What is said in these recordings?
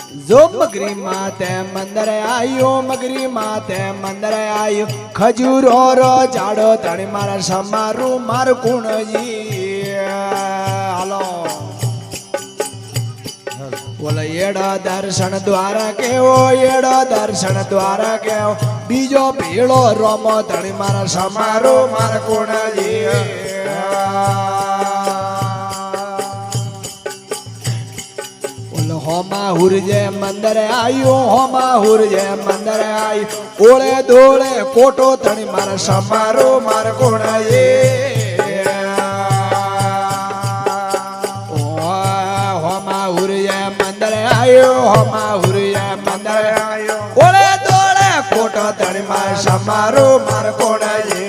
जो मगरी माते मंदर आयो मगरी माते मंदर आयो खजूरो रो जाड़ो तणी मारा समारू मार कुणजी हालो बोले एड़ा दर्शन द्वारा केवो एड़ा दर्शन द्वारा केवो बीजो पीड़ो रोमो तणी मारा समारू मार कुणजी होमा हुरजे मंदर आयो होमा हुरजे मंदर आयो ओळे दोळे कोटो तणी मारा समारो मार कोणाये होमा हुरजे मंदर आयो होमा हुरजे मंदर आयो ओळे दोळे कोटो तणी मारा समारो मार कोणाये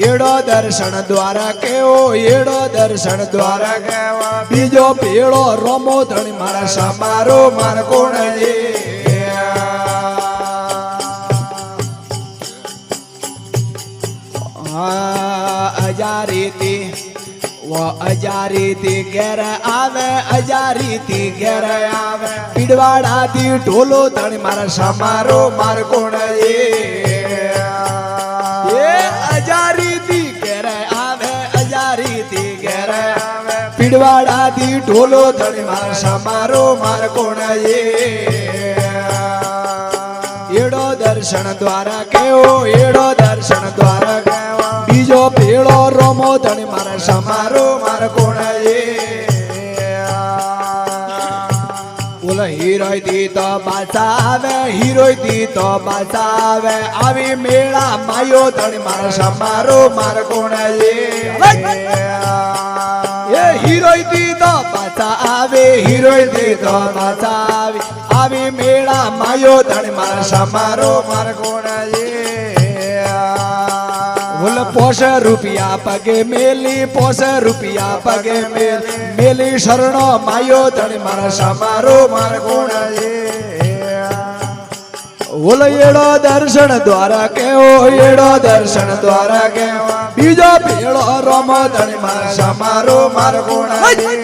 एड़ो दर्शन द्वारा केवो एड़ो दर्शन द्वारा केवो बीजो पेड़ो रोमो धणी मारा समारो मार कोणजे अजारीती वो अजारीती घेर आवे अजारीती घेर आवे पीड़वाड़ा थी ढोलो धणी मारा समारो मार कोणजे पीड़वाड़ा दी ढोलो धणी मार समारो मार कोणाये एड़ो दर्शन द्वारा केवो एड़ो दर्शन द्वारा केवो बीजो पेड़ो रोमो धणी मार समारो मार कोणाये बोला हीरोय दी तो बासा आवे हीरोय दी तो बासा आवे आवी मेला मायो धणी मार समारो मार कोणाये हीरोय दी तो पाछा आवे हीरोय दी तो पाछा आवे आवी मेळा मायो धणी मारा समारो मार कोणाये बोल पोष रुपिया पगे मेली पोष रुपिया पगे मेली शरणो मायो धणी मारा समारो मार कोणाये बोल एड़ो दर्शन द्वारा केवो एड़ो दर्शन द्वारा केवो बीजो पेड़ो रोमो धणी मार समारो मार कोणाये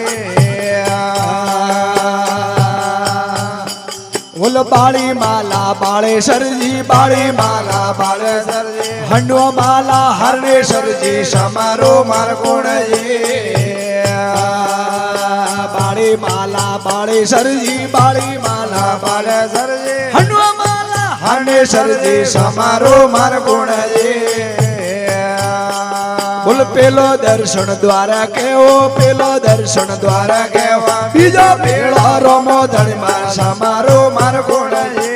बोल बाड़ी माला बाळे सरजी बाड़ी माला बाळे सरजी हंडो माला हरणे सरजी समारो मार कोणाये बाड़ी माला बाळे सरजी बाड़ी माला बाळे सरजी हंडो हरणे सरजी समारो मार कोणाये बोल पेलो दर्शन द्वारा केवो पेलो दर्शन द्वारा केवो बीजो पेड़ो रोमो धणी मार समारो मार कोणाये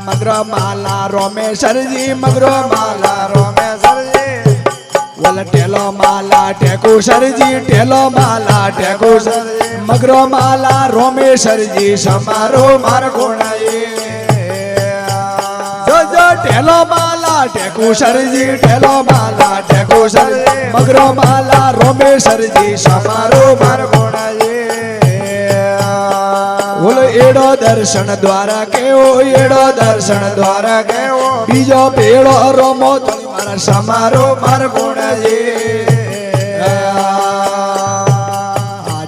मगरो माला रोमेश्वरजी मगरो माला रोमेश्वरजी बोल टेलो माला टेकुशरजी टेलो माला टेकुशरजी मगरो माला रोमेश्वरजी समारो मार कोणाये टेलो माला टेकुशरजी टेलो माला टेकुशरजी मगरो माला रोमेश्वरजी समारो मार कोणाये बोल एड़ो दर्शन द्वारा केवो एड़ो दर्शन द्वारा केवो बीजो पेड़ो रोमो धणी मारा समारो मार कोणाये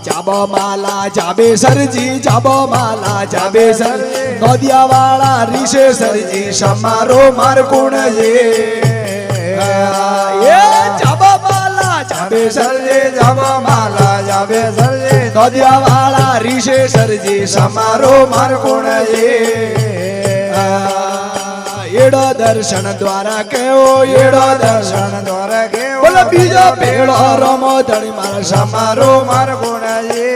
जाबो माला जाबे सरजी जाबो माला जाबे सर नदिया वाला ऋषे सरजी समारो मार कोणाये ये जाबो माला जाबे सरजी जाबो माला जाबे सरजी नदिया वाला ऋषे सरजी समारो मार कोणाये एड़ो दर्शन द्वारा केवो एड़ो दर्शन द्वारा केवो बोल बीजो पेड़ो रोमो धणी मार समारो मार कोणाये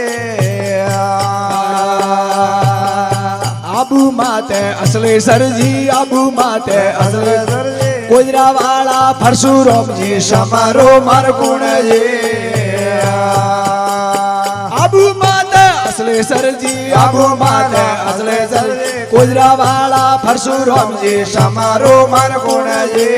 आबू माते असले सरजी आबू माते असले सरजी कोजरा वाला परशुराम जी समारो मार कोणाये आबू माते असले सरजी आबू माते असले सरजी कोजरा वाला परशुराम जी समारो मार कोणाये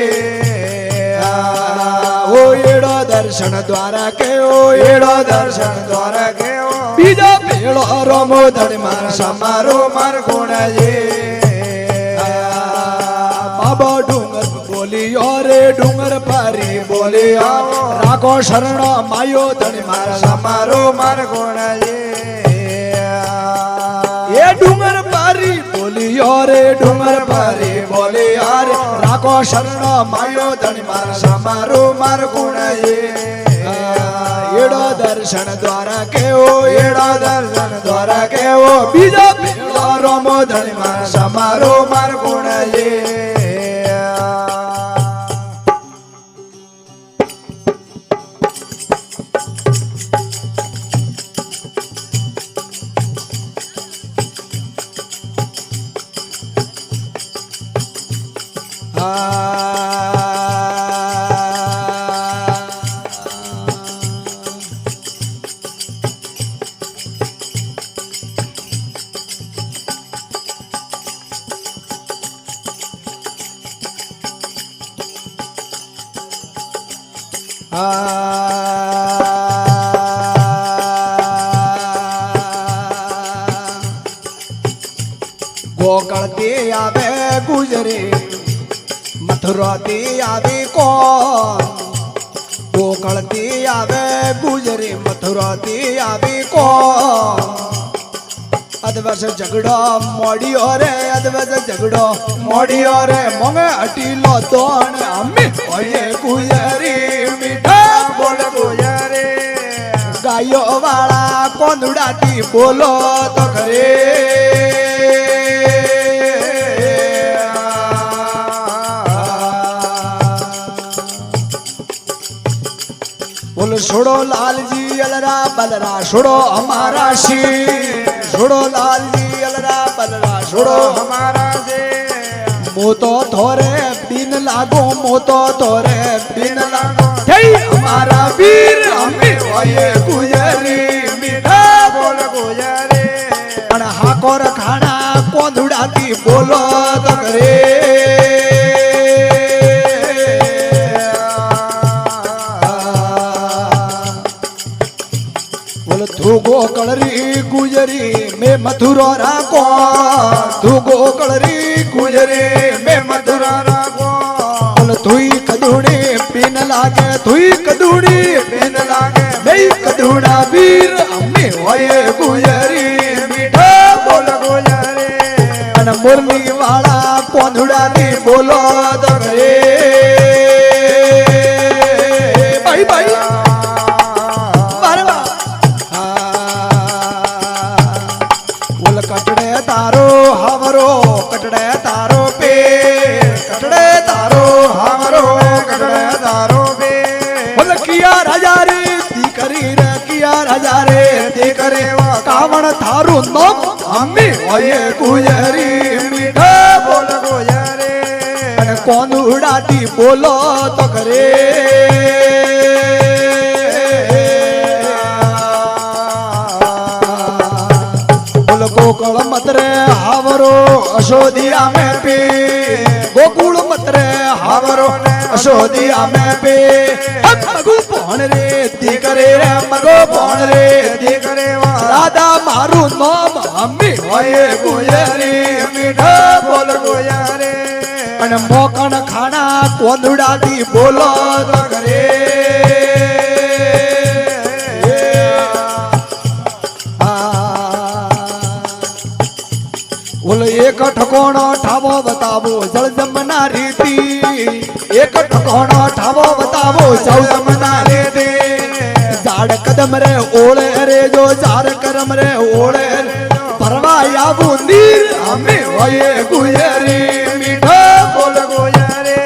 ओ एड़ो दर्शन द्वारा केवो एड़ो दर्शन द्वारा केवो बीजो पेड़ो रोमो धणी मार समारो मार कोणाये बाबा डूंगर बोलियो रे ડુંગર પરી બોલ્યો રાખો શરણ માયો ધણી મારા સમારો માર કોણાજી એ ડુંગર પરી બોલ્યો રે ડુંગર પરી બોલ્યો રે રાખો શરણ માયો ધણી મારા સમારો માર કોણાજી એડો દર્શન દ્વારા કેવો એડો દર્શન દ્વારા કેવો બીજો પેલો રોમો ધણી મારા સમારો માર કોણાજી ગોકળથી આવે ગુજરી મથુરાથી આવે કોણ ગોકળથી આવે ગુજરી મથુરાથી આવે કોણ અદવસ ઝઘડો મોડિયો રે અદવસ ઝઘડો મોડિયો રે મોંગે અટીલો તોણ અમે ઓયે ગુજરી મીઠા બોલ ગુજરે ગાયો વાળા કોંદડાથી બોલો તો ખરે बोल छोड़ो लाल जी अलरा बलरा छोड़ो हमारा शी छोड़ो लाल जी अलरा बलरा छोड़ो हमारा से मोतो थोरे बिन लागो मोतो थोरे बिन लागो हमारा वीर हमें वाये गुजरी मीठा बोल गुजरे पण हाकोर खाना कोंधुड़ाती बोलो तो करे तू गोकळरी गुजरी में मथुरा राको तू गोकळरी गुजरी में मथुरा राको बोल तुई कदुड़ी पिन लागे तुई कदुड़ी पिन लागे मैं कदुड़ा वीर अम्मी होए गुजरी मीठा बोल गुजरे अन मुरली वाला कोंधुड़ा दी बोलो तो करे भाई भाई कटड़े तारो हमरो कटड़े तारो पे कटड़े तारो हमरो कटड़े तारो पे बोल किया राजा रे दी करी रे किया राजा रे दी करे कावण थारू नम हमें होए गुजरी मीठा बोल गुजरे अन कौन उड़ाती बोलो तो करे गोकुल मतरे हावरो अशोदिया में पे गोकुल मतरे हावरो अशोदिया में पे मगो बोण रे दी करे रे मगो बोण रे दी करे राधा मारू नाम हमें होए गुजरी मीठा बोल गुजरे अन मोकन खाना कोंधुड़ा दी बोलो तो करे बोलो एक ठकोणो ठावो बतावो जल जमना रीति एक ठकोणो ठावो बतावो जल जमना रीति जाड़ कदम रे ओले रे जो जार करम रे ओले परवाया बूंदीर हमें होए गुजरी मीठा बोल गुजरे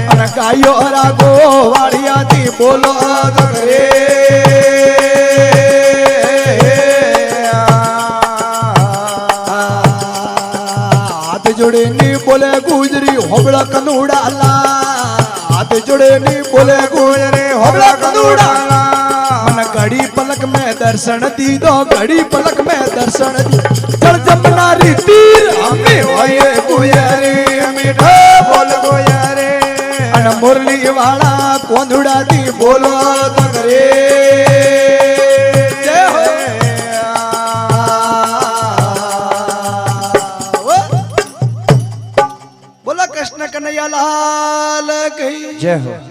अन गायो रागो वाड़िया थी बोलो तो करे जोड़े नी बोले गुजरी होबड़ा कनूड़ा ला हाथ जोड़े नी बोले गुजरी होबड़ा कनूड़ा ला मन घड़ी पलक में दर्शन दी दो घड़ी पलक में दर्शन दी जल जमना री तीर हमें होए गुजरी मीठा बोल गुजरे अन मुरली वाला कोंधुड़ा दी बोलो तो करे कृष्ण कन्हैया लाल की જય હો.